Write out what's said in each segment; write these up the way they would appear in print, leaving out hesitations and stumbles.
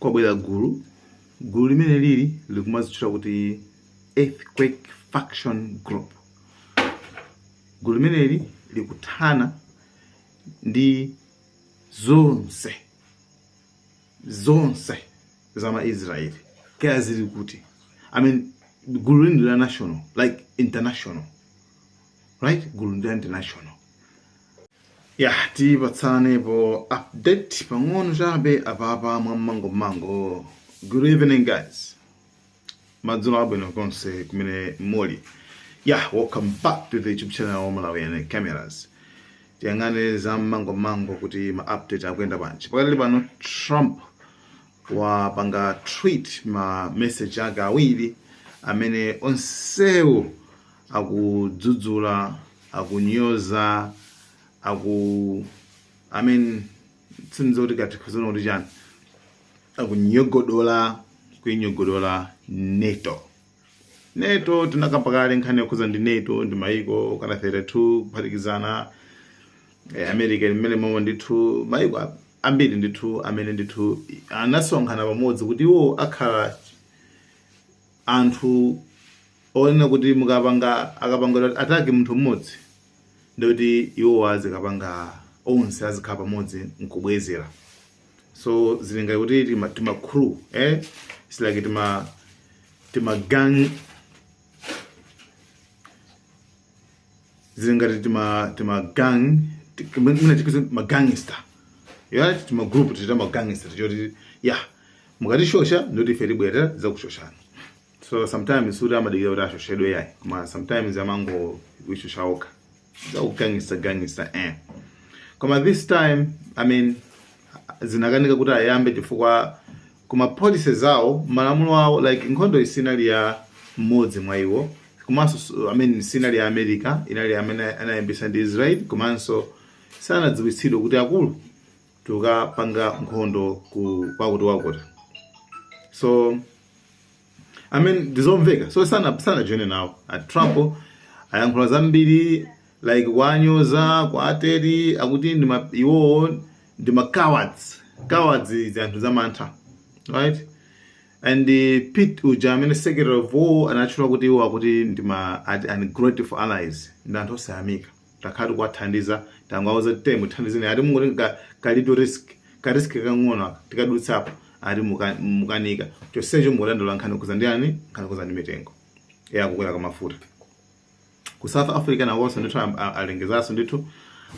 kwabwera gulu limene lili likumazitchula kuti Earthquake Faction Group. Gulu limeneli likuthana ndi zonse zama Israeli kaya zili kuti gulu ndi la national, like international, right? Gulu ndi international. Tipatsanepo update pang'ono chabe apapa mwammango. Good evening guys, madzulo abwino konse kumene muli. Welcome back to the YouTube channel of Malawian Cameras. Tiyang'ane za mango kuti ma update akuyenda bwanji. Pakali pano Trump wapanga tweet ma message ake awiri amene onsewo akudzudzula, akunyoza, tsinzo kuti kati kuzona kuti chani, kunyogodola NATO tinakapakale nkhani yokuza ndi NATO ndi maiko kana 32 kuphatikizana America limene momwe ndithu maiko ambiri ndithu amene ndithu anasonkhana pamodzi kuti iwo akhala anthu onena kuti akapanga atake munthu mmodzi ndikuti iwo azikapanga onse azikhala pamodzi nkubwezera. So zilinga kuti tima crew it's like tima gang, zingati tima gang, ma gangster, tima group ma gangster jodi mukatishosha ndoti ife tibwera za kushoshana. So sometimes suda amadikira kuti ashoshedwe yayi, koma sometimes amango wishoshaoka za gangster koma this time zinakanika kuti ayambe chifukwa kuma policies zawo, malamulo awo, like nkhondo isinali ya mmodzi mwa iwo, komanso isinali ya America, inali amene anayambisa ndi Israel, komanso sanadziwitsidwe kuti akulu tukapanga nkhondo kwakuti. So ndizomveka, so sana join nawo. Trump ayankhula zambiri like wanyoza kwa ateri akuti iwo ndi ma cowards zanthu zamantha, right? And Pete uja amene secretary of war anachula kuti iwo akuti ndi ma ungrateful allies, ndi anthu osayamika, takhati kuwathandiza tangawuza temu thandizeni ati mungoti kalito risk kang'ono tikadutsapo ati mukanika chonsecho mukulandola nkhani kuza ndi ani, nkhani kuza ndi mitengo kukwera kwa mafuta. Ku South Africa nawonso ndithu alengezaso ndithu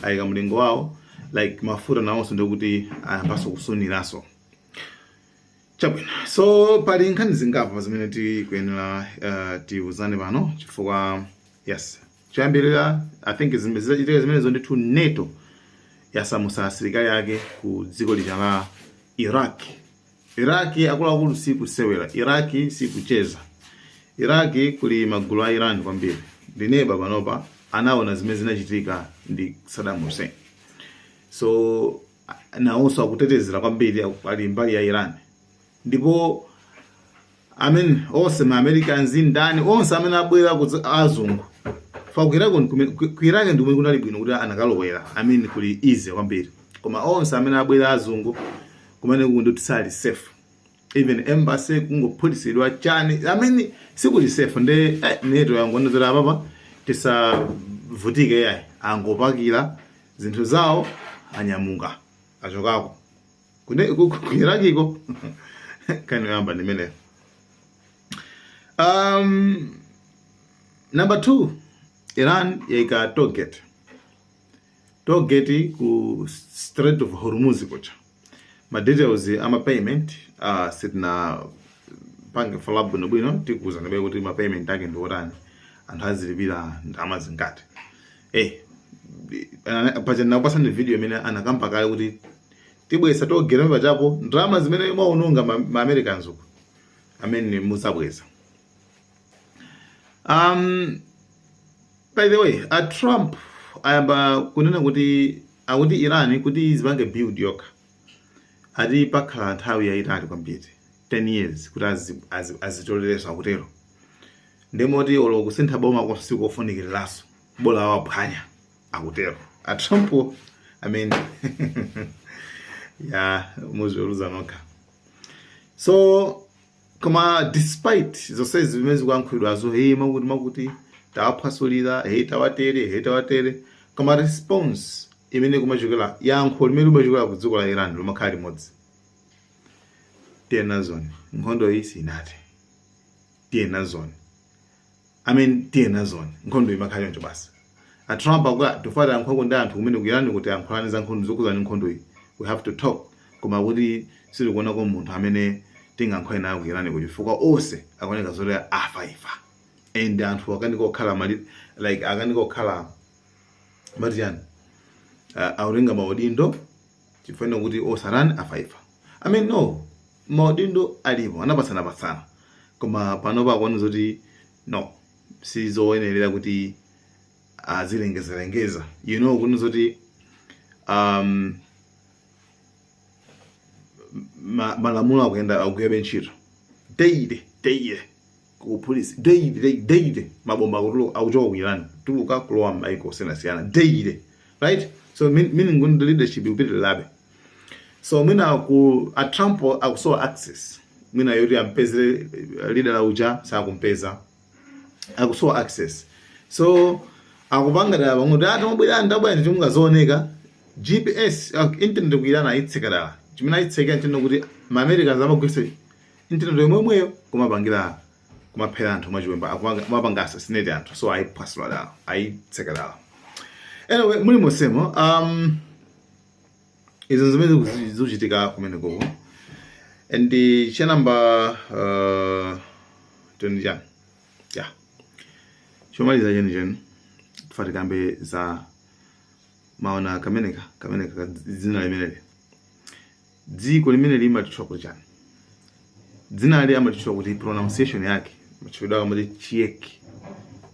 ayika mlingo wawo, like mafuta nawonso ndikuti ayambaso kusuniranso. Chabwino, so pali nkhani zingapo zimene tikuyenera tiuzane pano chifukwa choyambirira I think zimenezo ndithu NATO yasamusa asilikali yake ku dziko lija la Iraq akuluakulu sikusewera, Iraq sikucheza. Iraq kuli magulu a Iran kwambiri, ndineba panopa anaona zimene zinachitika ndi Saddam Hussein. So nawonso akutetezera kwambiri ali mbali ya Iran, ndipo onse ma Americans ndani onse amene abwera azungu ku Iraq ndi kumene kunali bwino kuti anakalowera, kuli easy kwambiri, koma onse amene abwera azungu kumene kuti sali safe. Even embassy kungophutisidwa chani, sikuli safe. Nde NATO yangonezera papa tisavutike yayi, angopakira zinthu zawo anyamuka achokako ku Iraqiko kani yamba ndimene. Number 2, Iran yaika target ku Strait of Hormuz kocha. Ma details ama payment sitina pange follow up bwino tikuza nabe kuti ma payment ake ndiotani, anthu azilipira ndalama zingati. Paja napasa ndi video imene anakampa kale kuti tibweza togera pachapo ndalama zimene mwaunonga ma Americans uko muzabweza. By the way, Trump ayamba kunena kuti akuti Iran kuti zipange build yoka ati pakhala nthawi yayitali kwambiri 10 years kuti azitolelesa akutero, ndemoti olo kusintha boma kosikofunikiraso bola waphwanya akutero. Trump muzweruza nokha. So koma despite zonse zimene zikuyankhulidwazo makuti tawaphasulira tawatere koma response imene kumachokera yankho limene limachokera ku dziko la Iran limakhala limodzi. Tiyena zone nkhondo iyi sinathe, tiyena zone nkhondo imakhala yoncho basi. A Trump akuti tofata nkhondo ndi anthu kumene ku Iran kuti yankhulani za nkhondo zokuzani nkhondo iyi, we have to talk. Koma kuti silikuona kwa munthu amene tingayankhule naye ku Iran kuchifukwa onse akuoneka zoti afa and anthu akanika okhala like akanika okhala matiyani aulinga maudindo chifukwa kuti osarani afa. No, maudindo alipo anapatsana koma pano pakuona zoti no sizoyenerera kuti azilengeza kuona zoti malamulo akuyenda ntchito daily ku police daily mabomba akuchoka ku Iran tuluka kulowa maiko siyana daily, right? So meaning when the leadership ipitirirabe. So mina a Trump akusowa access mina yoti ampeze leader la uja sakumpeza akusowa access. So akupanga da banguti mabwera ndabwera ndimungazooneka GPS internet ku Iran ayitsekadala chimene ayitseka ntino kuti ma Americans amagwisa internet yomweyo kumapangira kumaphera anthu mwachiwemba kumapanga assassinate anthu, so ayiphwasula dala ayitsekadala. Anyway, muli mosemo izo zimene zikuchitika kumene koko and cha number 20 yeah chomaliza cheni tufatikambe za maona kameneka dzina limeneli dziko limene limatchula kuti chani dzina ali amatchula kuti pronunciation yake matchulidwa kama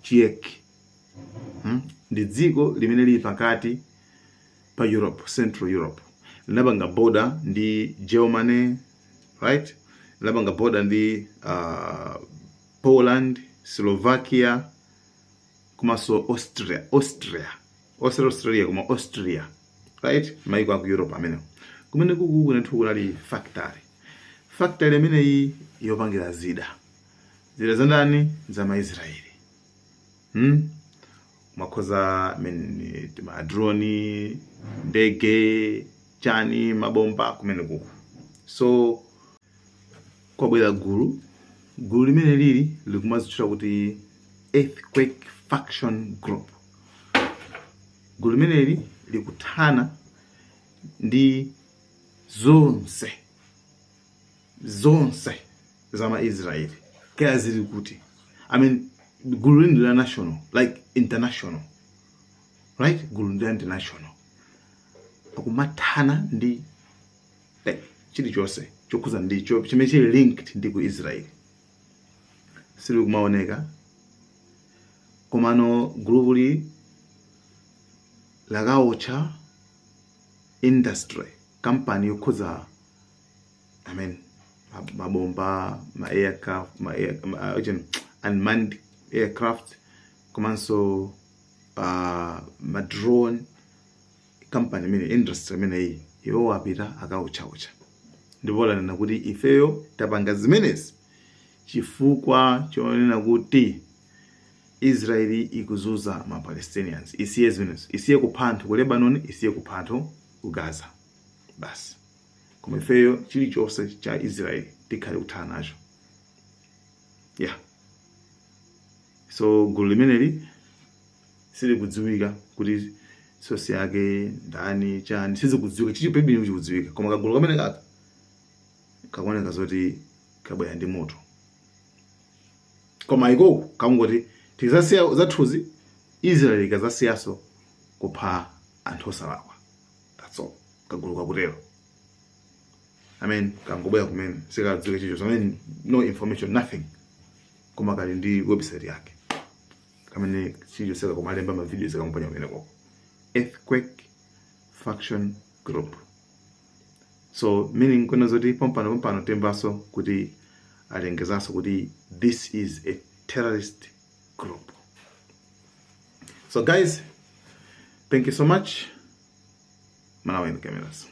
Chiek ndi dziko limene lili pakati pa Europe, Central Europe. Linapanga border ndi Germany, right? Linapanga border ndi Poland, Slovakia, kumaso Australia kuma Austria, right? Maiko aku Europe amene. Kumene kuku kunathu kunali factory imene iyi yopangira zida za ndani za Maisraeli. Makoza madroni, ndege, chani, mabomba kumene kuku. So kwabwera gulu limene lili likumazitchula kuti Earthquake Faction Group. Gulu limene likuthana ndi zonse za Maisraeli kaya zili kuti gulu ndi la national, like international, right? Gulu ndi international akumathana ndi chilichonse chokuza ndicho chimene chili linked ndi ku Israel. Sili kumaoneka komano gulu lakaotcha industry company yokuza mabomba, unmanned aircraft, komanso drone company industry hii iwo wapita akaotcha. Ndipola nena kuti ifeyo tapanga zimenezi chifukwa chonena kuti Israeli ikuzuza ma Palestinians. Isiye zimenezi, isiye kupanthu ku Lebanon, isiye kupanthu ku Gaza. Basi koma ifeyo chilichonse cha Israeli tikhale kuthana nacho. Yeah. So gulu limeneli sili kudziwika kuti sosi yake ndani chani sizi kudziwika chichipebi ni kudziwika koma kagulu kamene kakuoneka zoti kabwera ndi moto. Koma iko kangoti tizasiya zathuzi Israeli kazasiyaso kupha anthu osalakwa. That's all. Kagulu kakutero. Kangobwera kumene sikadziwika chicho. No information, nothing. Koma kali ndi website yake. Kamene chicho seka kumalemba ma videos kampanya kumene koko. Earthquake Faction Group. So meaning kuna zoti pompano tembaso kuti alengezaso kuti this is a terrorist group. So guys, thank you so much. Manawa in the cameras.